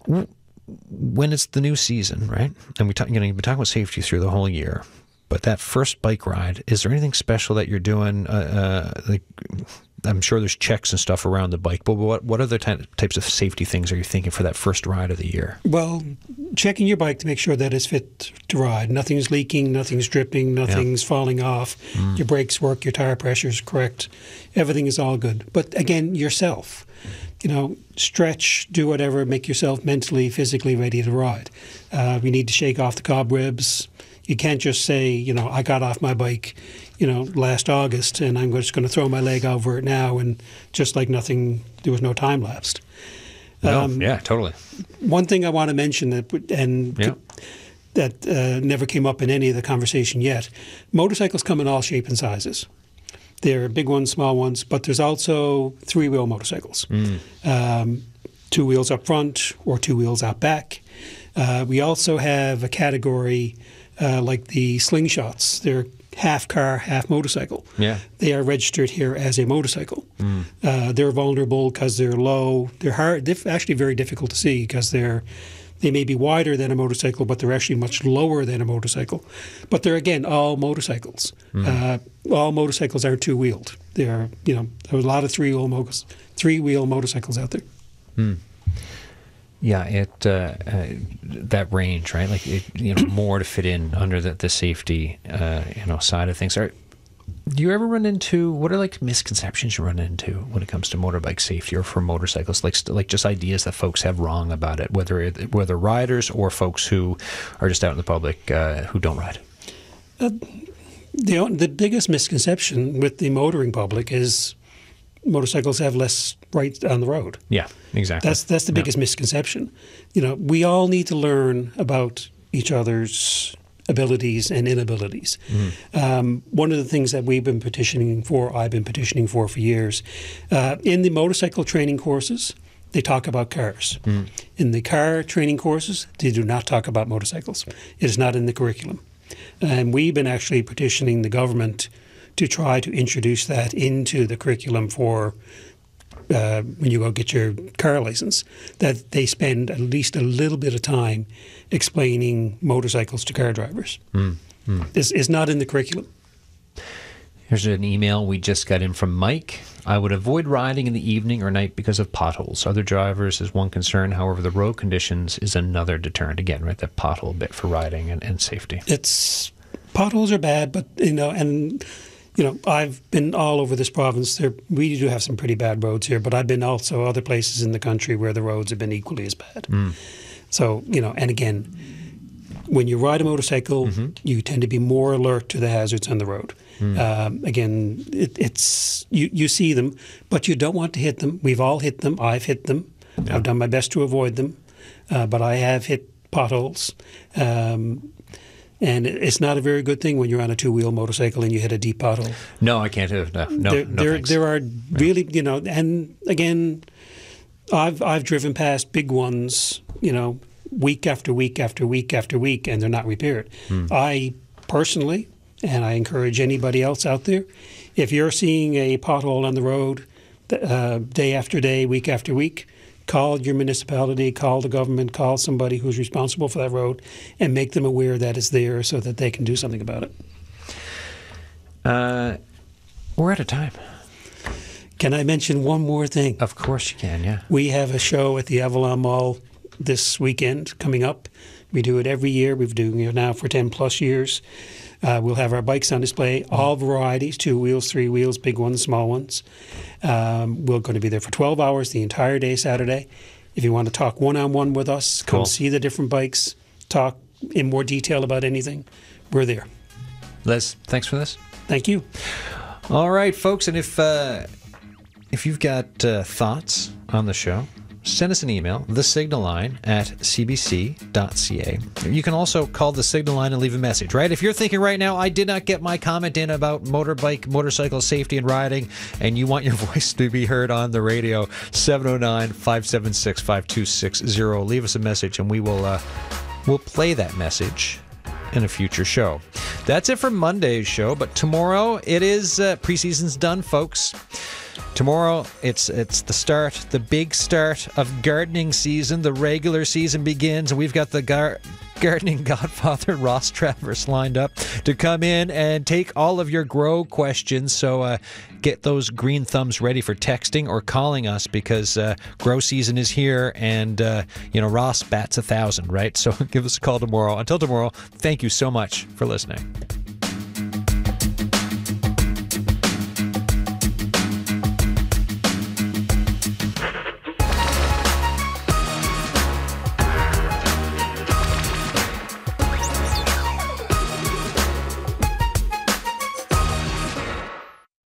When it's the new season, right? And you've been talking about safety through the whole year. But that first bike ride, is there anything special that you're doing? Like, I'm sure there's checks and stuff around the bike, but what other types of safety things are you thinking for that first ride of the year? Well, checking your bike to make sure that it's fit to ride. Nothing's leaking, nothing's dripping, nothing's falling off. Your brakes work, your tire pressure is correct. Everything is all good. But again, yourself. Stretch, do whatever, make yourself mentally, physically ready to ride. You need to shake off the cobwebs. You can't just say, I got off my bike, last August and I'm just going to throw my leg over it now, and just like nothing, there was no time lapsed. Yeah, totally. One thing I want to mention that never came up in any of the conversation yet, motorcycles come in all shapes and sizes. There are big ones, small ones, but there's also three-wheel motorcycles. 2 wheels up front or 2 wheels out back. We also have a category like the slingshots. They're half car, half motorcycle. Yeah. They are registered here as a motorcycle. They're vulnerable because they're low. They're hard. They're actually very difficult to see because they may be wider than a motorcycle, but they're actually much lower than a motorcycle. But they're, again, all motorcycles. All motorcycles aren't two-wheeled. There are a lot of three-wheel motorcycles out there. Yeah, that range, right? Like more to fit in under the safety, side of things. Do you ever run into, what are like misconceptions you run into when it comes to motorbike safety or for motorcycles? Like just ideas that folks have wrong about it, whether riders or folks who are just out in the public who don't ride. The biggest misconception with the motoring public is motorcycles have less rights on the road. Yeah, exactly. That's the biggest misconception. We all need to learn about each other's abilities and inabilities. One of the things that I've been petitioning for for years, in the motorcycle training courses, they talk about cars. In the car training courses, they do not talk about motorcycles. It is not in the curriculum. And we've been actually petitioning the government to try to introduce that into the curriculum for when you go get your car license, that they spend at least a little bit of time explaining motorcycles to car drivers. It's not in the curriculum. Here's an email we just got in from Mike. I would avoid riding in the evening or night because of potholes. Other drivers is one concern. However, the road conditions is another deterrent. Again, right, that pothole bit for riding and safety. Potholes are bad, but, I've been all over this province. We do have some pretty bad roads here, but I've been also other places in the country where the roads have been equally as bad. So, and again, when you ride a motorcycle, you tend to be more alert to the hazards on the road. Again, you see them, but you don't want to hit them. We've all hit them. I've hit them. Yeah. I've done my best to avoid them, but I have hit potholes. And it's not a very good thing when you're on a two-wheel motorcycle and you hit a deep pothole. No, I can't do it. No, there are really, and again, I've driven past big ones, week after week after week after week, and they're not repaired. I personally, and I encourage anybody else out there, if you're seeing a pothole on the road day after day, week after week, call your municipality, call the government, call somebody who's responsible for that road, and make them aware that it's there so that they can do something about it. We're out of time. Can I mention one more thing? Of course you can, yeah. We have a show at the Avalon Mall this weekend coming up. We do it every year. We've been doing it now for 10 plus years. We'll have our bikes on display, all varieties, 2 wheels, 3 wheels, big ones, small ones. We're going to be there for 12 hours the entire day Saturday. If you want to talk one-on-one with us, come see the different bikes, talk in more detail about anything, we're there. Les, thanks for this. Thank you. All right, folks, and if you've got thoughts on the show, send us an email, thesignalline@cbc.ca. You can also call the Signal Line and leave a message, right? If you're thinking right now, I did not get my comment in about motorcycle safety and riding, and you want your voice to be heard on the radio, 709-576-5260. Leave us a message, and we'll play that message in a future show. That's it for Monday's show, but tomorrow it is preseason's done, folks. Tomorrow, it's the big start of gardening season. The regular season begins, and we've got the gardening godfather, Ross Travers, lined up to come in and take all of your grow questions. So get those green thumbs ready for texting or calling us, because grow season is here, and Ross bats 1,000, right? So give us a call tomorrow. Until tomorrow, thank you so much for listening.